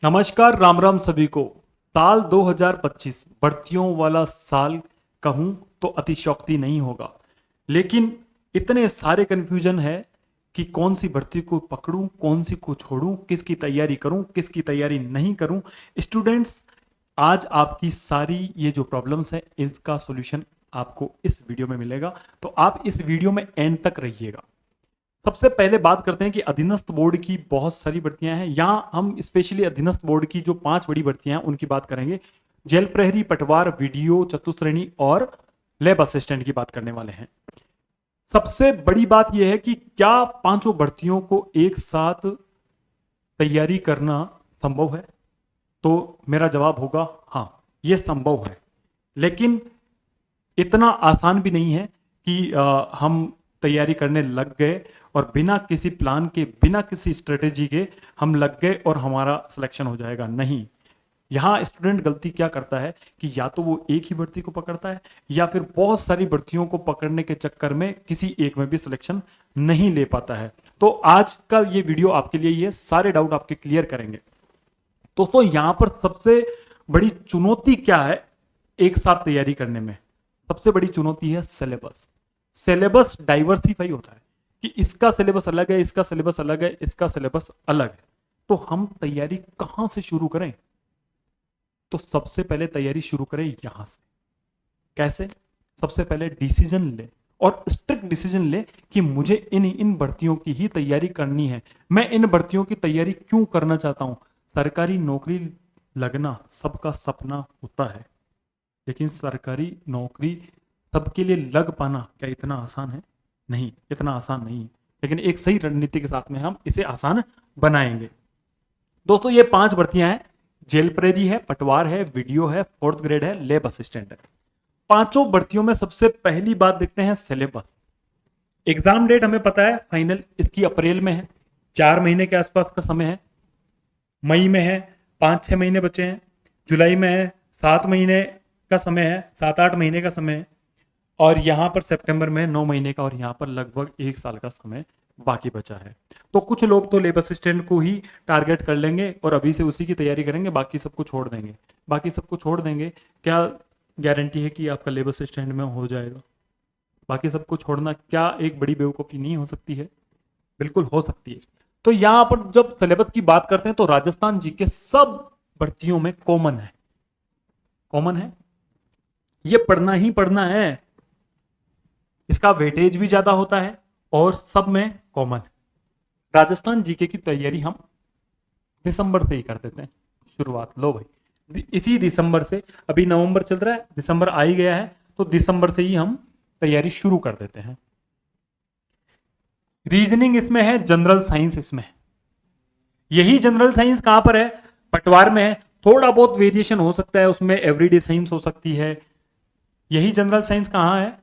नमस्कार, राम राम सभी को। साल 2025 भर्तियों वाला साल कहूं तो अतिशयोक्ति नहीं होगा, लेकिन इतने सारे कंफ्यूजन है कि कौन सी भर्ती को पकड़ूं, कौन सी को छोड़ूं, किसकी तैयारी करूं, किसकी तैयारी नहीं करूं। स्टूडेंट्स, आज आपकी सारी ये जो प्रॉब्लम्स है इसका सॉल्यूशन आपको इस वीडियो में मिलेगा, तो आप इस वीडियो में एंड तक रहिएगा। सबसे पहले बात करते हैं कि अधीनस्थ बोर्ड की बहुत सारी भर्तियां हैं। यहां हम स्पेशली अधीनस्थ बोर्ड की जो 5 बड़ी भर्तियां हैं उनकी बात करेंगे। जेल प्रहरी, पटवार, वीडियो, चतुश्रेणी और लैब असिस्टेंट की बात करने वाले हैं। सबसे बड़ी बात यह है कि क्या पांचों भर्तियों को एक साथ तैयारी करना संभव है? तो मेरा जवाब होगा हाँ, यह संभव है, लेकिन इतना आसान भी नहीं है कि हम तैयारी करने लग गए और बिना किसी प्लान के, बिना किसी स्ट्रेटेजी के हम लग गए और हमारा सिलेक्शन हो जाएगा। नहीं, यहाँ स्टूडेंट गलती क्या करता है कि या तो वो एक ही भर्ती को पकड़ता है या फिर बहुत सारी भर्तियों को पकड़ने के चक्कर में किसी एक में भी सिलेक्शन नहीं ले पाता है। तो आज का ये वीडियो आपके लिए ये सारे डाउट आपके क्लियर करेंगे। दोस्तों, यहां पर सबसे बड़ी चुनौती क्या है एक साथ तैयारी करने में? सबसे बड़ी चुनौती है सिलेबस। सिलेबस डाइवर्सिफाई होता है कि इसका सिलेबस अलग है, इसका सिलेबस अलग है, इसका सिलेबस अलग है। तो हम तैयारी कहां से शुरू करें? तो सबसे पहले तैयारी शुरू करें यहां से। कैसे? सबसे पहले डिसीजन ले और स्ट्रिक्ट डिसीजन ले कि मुझे इन इन भर्तियों की ही तैयारी करनी है। मैं इन भर्तियों की तैयारी क्यों करना चाहता हूं? सरकारी नौकरी लगना सबका सपना होता है, लेकिन सरकारी नौकरी सबके लिए लग पाना क्या इतना आसान है? नहीं, इतना आसान नहीं है, लेकिन एक सही रणनीति के साथ में हम इसे आसान बनाएंगे। दोस्तों, ये 5 भर्तियां हैं। जेल प्रेरी है, पटवार है, वीडियो है, 4th ग्रेड है, लैब असिस्टेंट है। पांचों भर्तियों में सबसे पहली बात देखते हैं सिलेबस। एग्जाम डेट हमें पता है फाइनल इसकी अप्रैल में है, 4 महीने के आसपास का समय है। मई में है, 5-6 महीने बचे हैं। जुलाई में है, 7 महीने का समय है, 7-8 महीने का समय है। और यहां पर सितंबर में 9 महीने का, और यहां पर लगभग 1 साल का समय बाकी बचा है। तो कुछ लोग तो लेब असिस्टेंट को ही टारगेट कर लेंगे और अभी से उसी की तैयारी करेंगे, बाकी सबको छोड़ देंगे। बाकी सबको छोड़ देंगे, क्या गारंटी है कि आपका लेब असिस्टेंट में हो जाएगा? बाकी सबको छोड़ना क्या एक बड़ी बेवकूफ़ी नहीं हो सकती है? बिल्कुल हो सकती है। तो यहां पर जब सिलेबस की बात करते हैं तो राजस्थान जी के सब भर्तियों में कॉमन है। कॉमन है, ये पढ़ना ही पढ़ना है। इसका वेटेज भी ज्यादा होता है और सब में कॉमन है। राजस्थान जीके की तैयारी हम दिसंबर से ही कर देते हैं शुरुआत। लो भाई, इसी दिसंबर से, अभी नवंबर चल रहा है, दिसंबर आ ही गया है, तो दिसंबर से ही हम तैयारी शुरू कर देते हैं। रीजनिंग इसमें है, जनरल साइंस इसमें है। यही जनरल साइंस कहां पर है? पटवार में है। थोड़ा बहुत वेरिएशन हो सकता है उसमें, एवरीडे साइंस हो सकती है। यही जनरल साइंस कहां है?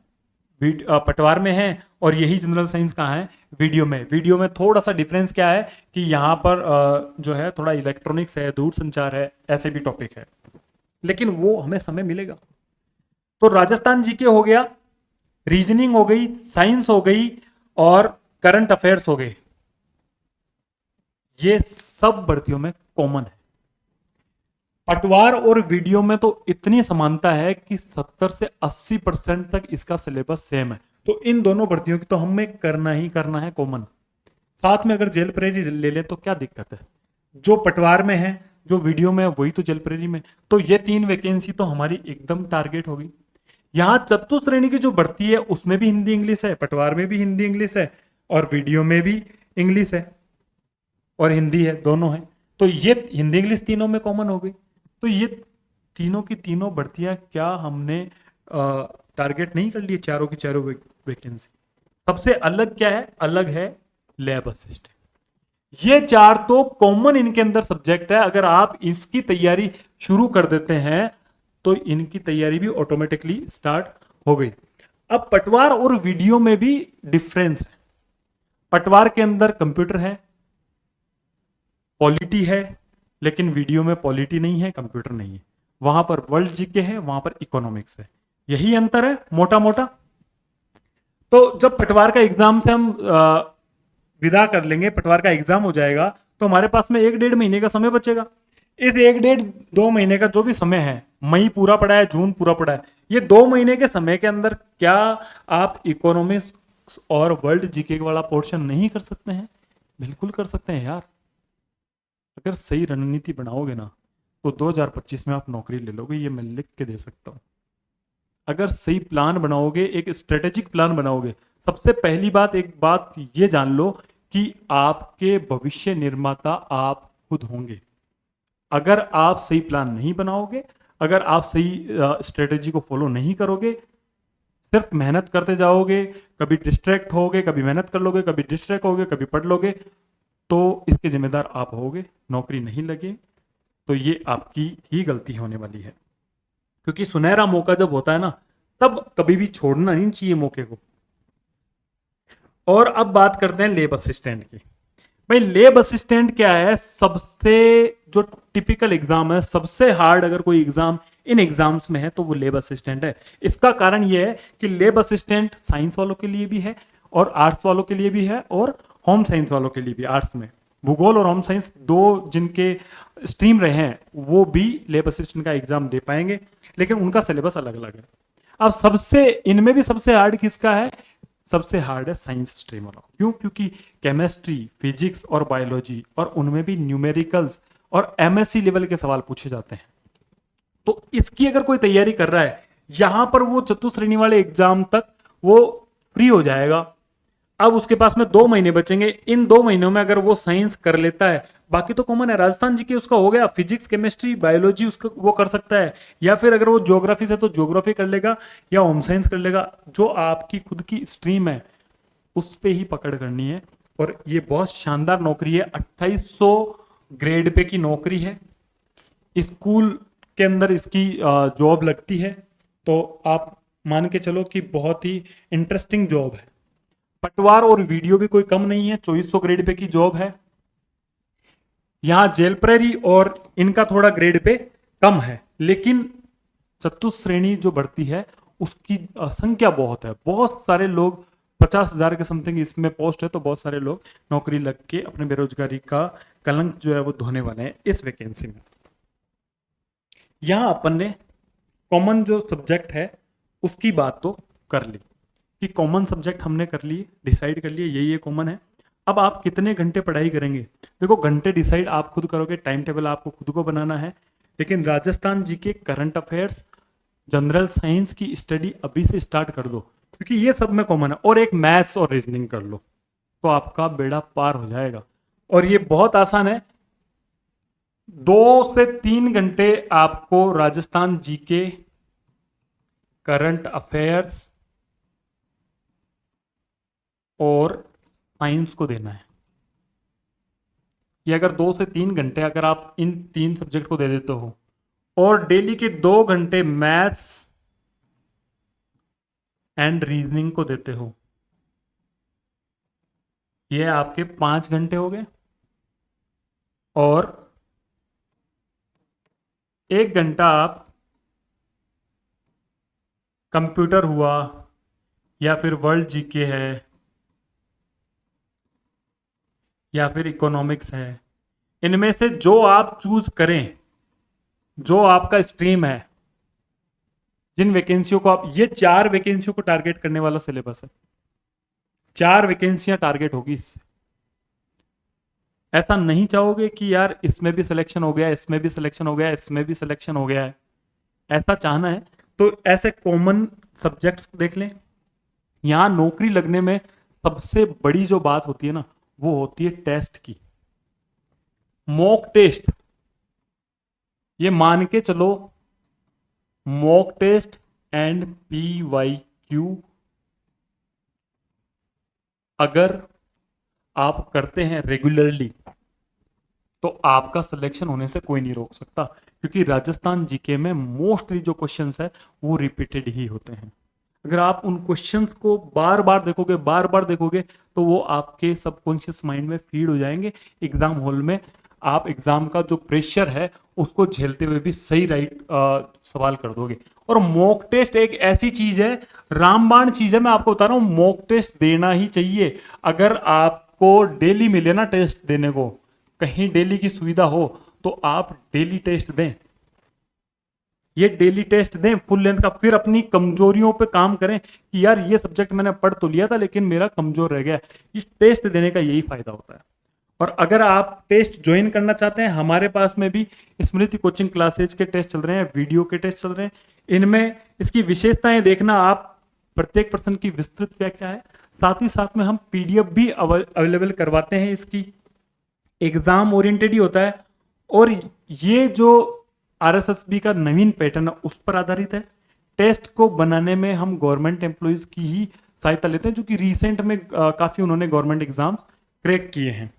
पटवार में है। और यही जनरल साइंस कहाँ है? वीडियो में। वीडियो में थोड़ा सा डिफरेंस क्या है कि यहाँ पर जो है थोड़ा इलेक्ट्रॉनिक्स है, दूर संचार है, ऐसे भी टॉपिक है, लेकिन वो हमें समय मिलेगा। तो राजस्थान जीके हो गया, रीजनिंग हो गई, साइंस हो गई और करंट अफेयर्स हो गए। ये सब भर्तियों में कॉमन है। पटवार और वीडियो में तो इतनी समानता है कि 70 से 80% तक इसका सिलेबस सेम है। तो इन दोनों भर्तियों की तो हमें करना ही करना है कॉमन। साथ में अगर जेल प्रेरी ले ले तो क्या दिक्कत है? जो पटवार में है, जो वीडियो में है, वही तो जेल प्रेरी में। तो ये 3 वैकेंसी तो हमारी एकदम टारगेट होगी। यहाँ चतुश्रेणी की जो भर्ती है उसमें भी हिंदी इंग्लिश है, पटवार में भी हिंदी इंग्लिश है और वीडियो में भी इंग्लिश है और हिंदी है, दोनों है। तो ये हिंदी इंग्लिश तीनों में कॉमन हो गई। तो ये तीनों की तीनों भर्तियां क्या हमने टारगेट नहीं कर लिए? चारों की चारों वैकेंसी। सबसे अलग क्या है? अलग है लैब असिस्टेंट। ये 4 तो कॉमन इनके अंदर सब्जेक्ट है। अगर आप इसकी तैयारी शुरू कर देते हैं तो इनकी तैयारी भी ऑटोमेटिकली स्टार्ट हो गई। अब पटवार और वीडियो में भी डिफरेंस है। पटवार के अंदर कंप्यूटर है, पॉलिटी है, लेकिन वीडियो में पॉलिटी नहीं है, कंप्यूटर नहीं है। वहां पर वर्ल्ड जीके है, वहां पर इकोनॉमिक्स है। यही अंतर है मोटा मोटा। तो जब पटवार का एग्जाम से हम विदा कर लेंगे, पटवार का एग्जाम हो जाएगा, तो हमारे पास में 1-1.5 महीने का समय बचेगा। इस 1 डेढ़ 2 महीने का जो भी समय है, मई पूरा पड़ा है, जून पूरा पड़ा है, ये 2 महीने के समय के अंदर क्या आप इकोनॉमिक्स और वर्ल्ड जीके वाला पोर्शन नहीं कर सकते हैं? बिल्कुल कर सकते हैं यार। अगर सही रणनीति बनाओगे ना तो 2025 में आप नौकरी ले लोगे, ये मैं लिख के दे सकता हूँ। अगर सही प्लान बनाओगे, एक स्ट्रेटेजिक प्लान बनाओगे। सबसे पहली बात, एक बात ये जान लो कि आपके भविष्य निर्माता आप खुद होंगे। अगर आप सही प्लान नहीं बनाओगे, अगर आप सही स्ट्रेटेजी को फॉलो नहीं करोगे, सिर्फ मेहनत करते जाओगे, कभी डिस्ट्रैक्ट होगे, कभी मेहनत कर लोगे, कभी डिस्ट्रैक्ट होगे, कभी पढ़ लोगे, तो इसके जिम्मेदार आप होगे। नौकरी नहीं लगे तो ये आपकी ही गलती होने वाली है, क्योंकि सुनहरा मौका जब होता है ना, तब कभी भी छोड़ना नहीं चाहिए मौके को। और अब बात करते हैं लेब असिस्टेंट की। भाई लेब असिस्टेंट क्या है? सबसे जो टिपिकल एग्जाम है, सबसे हार्ड अगर कोई एग्जाम इन एग्जाम्स में है तो वो लेब असिस्टेंट है। इसका कारण ये है कि लेब असिस्टेंट साइंस वालों के लिए भी है और आर्ट्स वालों के लिए भी है और होम साइंस वालों के लिए भी। आर्ट्स में भूगोल और होम साइंस दो जिनके स्ट्रीम रहे हैं वो भी लेब असिस्टेंट का एग्जाम दे पाएंगे, लेकिन उनका सिलेबस अलग अलग है। अब सबसे इनमें भी सबसे हार्ड किसका है? सबसे हार्ड है साइंस स्ट्रीम वाला। क्यों? क्योंकि केमिस्ट्री, फिजिक्स और बायोलॉजी, और उनमें भी न्यूमेरिकल्स और एमएससी लेवल के सवाल पूछे जाते हैं। तो इसकी अगर कोई तैयारी कर रहा है, यहां पर वो चतुश्रेणी वाले एग्जाम तक वो फ्री हो जाएगा। अब उसके पास में 2 महीने बचेंगे। इन 2 महीनों में अगर वो साइंस कर लेता है, बाकी तो कॉमन है, राजस्थान जीके उसका हो गया, फिजिक्स केमिस्ट्री बायोलॉजी उसका वो कर सकता है, या फिर अगर वो ज्योग्राफी से तो ज्योग्राफी कर लेगा या होम साइंस कर लेगा। जो आपकी खुद की स्ट्रीम है उस पे ही पकड़ करनी है। और ये बहुत शानदार नौकरी है, 2800 ग्रेड पे की नौकरी है। स्कूल के अंदर इसकी जॉब लगती है, तो आप मान के चलो कि बहुत ही इंटरेस्टिंग जॉब है। पटवार और वीडियो भी कोई कम नहीं है, 2400 ग्रेड पे की जॉब है। यहां जेल प्रेरी और इनका थोड़ा ग्रेड पे कम है, लेकिन चतुश्रेणी जो बढ़ती है उसकी संख्या बहुत है। बहुत सारे लोग, 50,000 के समथिंग इसमें पोस्ट है, तो बहुत सारे लोग नौकरी लग के अपने बेरोजगारी का कलंक जो है वो धोने वाले हैं इस वैकेंसी में। यहां अपन ने कॉमन जो सब्जेक्ट है उसकी बात तो कर ली कि कॉमन सब्जेक्ट हमने कर लिए, डिसाइड कर लिए ये कॉमन है। अब आप कितने घंटे पढ़ाई करेंगे? देखो घंटे डिसाइड आप खुद करोगे, टाइम टेबल आपको खुद को बनाना है। लेकिन राजस्थान जी के करंट अफेयर्स, जनरल साइंस की स्टडी अभी से स्टार्ट कर दो, क्योंकि ये सब में कॉमन है। और एक मैथ्स और रीजनिंग कर लो तो आपका बेड़ा पार हो जाएगा। और ये बहुत आसान है। 2 से 3 घंटे आपको राजस्थान जीके, करंट अफेयर्स और साइंस को देना है। ये अगर 2 से 3 घंटे अगर आप इन 3 सब्जेक्ट को दे देते हो और डेली के 2 घंटे मैथ्स एंड रीजनिंग को देते हो, ये आपके 5 घंटे हो गए। और 1 घंटा आप कंप्यूटर हुआ या फिर वर्ल्ड जीके है या फिर इकोनॉमिक्स है, इनमें से जो आप चूज करें, जो आपका स्ट्रीम है, जिन वैकेंसियों को आप, ये 4 वैकेंसियों को टारगेट करने वाला सिलेबस है। 4 वैकेंसियां टारगेट होगी इससे। ऐसा नहीं चाहोगे कि यार इसमें भी सिलेक्शन हो गया, इसमें भी सिलेक्शन हो गया, इसमें भी सिलेक्शन हो गया है, ऐसा चाहना है तो ऐसे कॉमन सब्जेक्ट्स देख लें। यहां नौकरी लगने में सबसे बड़ी जो बात होती है ना, वो होती है टेस्ट की। मॉक टेस्ट, ये मान के चलो, मॉक टेस्ट एंड PYQ अगर आप करते हैं रेगुलरली तो आपका सिलेक्शन होने से कोई नहीं रोक सकता, क्योंकि राजस्थान जीके में मोस्टली जो क्वेश्चंस है वो रिपीटेड ही होते हैं। अगर आप उन क्वेश्चंस को बार बार देखोगे, बार बार देखोगे, तो वो आपके सबकॉन्शियस माइंड में फीड हो जाएंगे। एग्जाम हॉल में आप एग्जाम का जो प्रेशर है उसको झेलते हुए भी सही राइट सवाल कर दोगे। और मॉक टेस्ट एक ऐसी चीज है, रामबाण चीज है, मैं आपको बता रहा हूं, मॉक टेस्ट देना ही चाहिए। अगर आपको डेली मिले ना टेस्ट देने को, कहीं डेली की सुविधा हो, तो आप डेली टेस्ट दें, ये डेली टेस्ट दें फुल लेंथ का, फिर अपनी कमजोरियों पे काम करें कि यार ये सब्जेक्ट मैंने पढ़ तो लिया था लेकिन मेरा कमजोर रह गया। इस टेस्ट देने का यही फायदा होता है। और अगर आप टेस्ट ज्वाइन करना चाहते हैं, हमारे पास में भी स्मृति कोचिंग क्लासेज के टेस्ट चल रहे हैं, वीडियो के टेस्ट चल रहे हैं। इनमें इसकी विशेषताएं देखना आप, प्रत्येक प्रश्न की विस्तृत व्याख्या है, साथ ही साथ में हम पीडीएफ भी अवेलेबल करवाते हैं। इसकी एग्जाम ओरिएंटेड ही होता है और ये जो आरएसएसबी का नवीन पैटर्न है उस पर आधारित है। टेस्ट को बनाने में हम गवर्नमेंट एम्प्लॉयज की ही सहायता लेते हैं, जो कि रिसेंट में काफी उन्होंने गवर्नमेंट एग्जाम क्रैक किए हैं।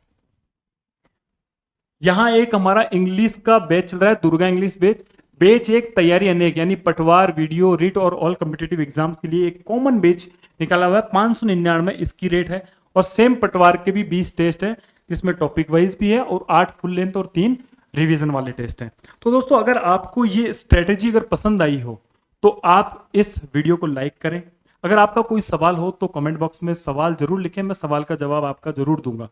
यहाँ एक हमारा इंग्लिश का बैच चल रहा है, दुर्गा इंग्लिश बैच। बैच एक तैयारी अनेक, यानी पटवार, वीडियो, रिट और ऑल कॉम्पिटिटिव एग्जाम्स के लिए एक कॉमन बैच निकाला हुआ है। 599 इसकी रेट है। और सेम पटवार के भी 20 टेस्ट है, जिसमें टॉपिक वाइज भी है और 8 फुल लेंथ और 3 रिवीजन वाले टेस्ट हैं। तो दोस्तों, अगर आपको ये स्ट्रेटेजी अगर पसंद आई हो तो आप इस वीडियो को लाइक करें। अगर आपका कोई सवाल हो तो कमेंट बॉक्स में सवाल जरूर लिखें, मैं सवाल का जवाब आपका जरूर दूंगा।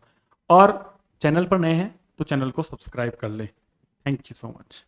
और चैनल पर नए हैं तो चैनल को सब्सक्राइब कर लें। Thank you so much.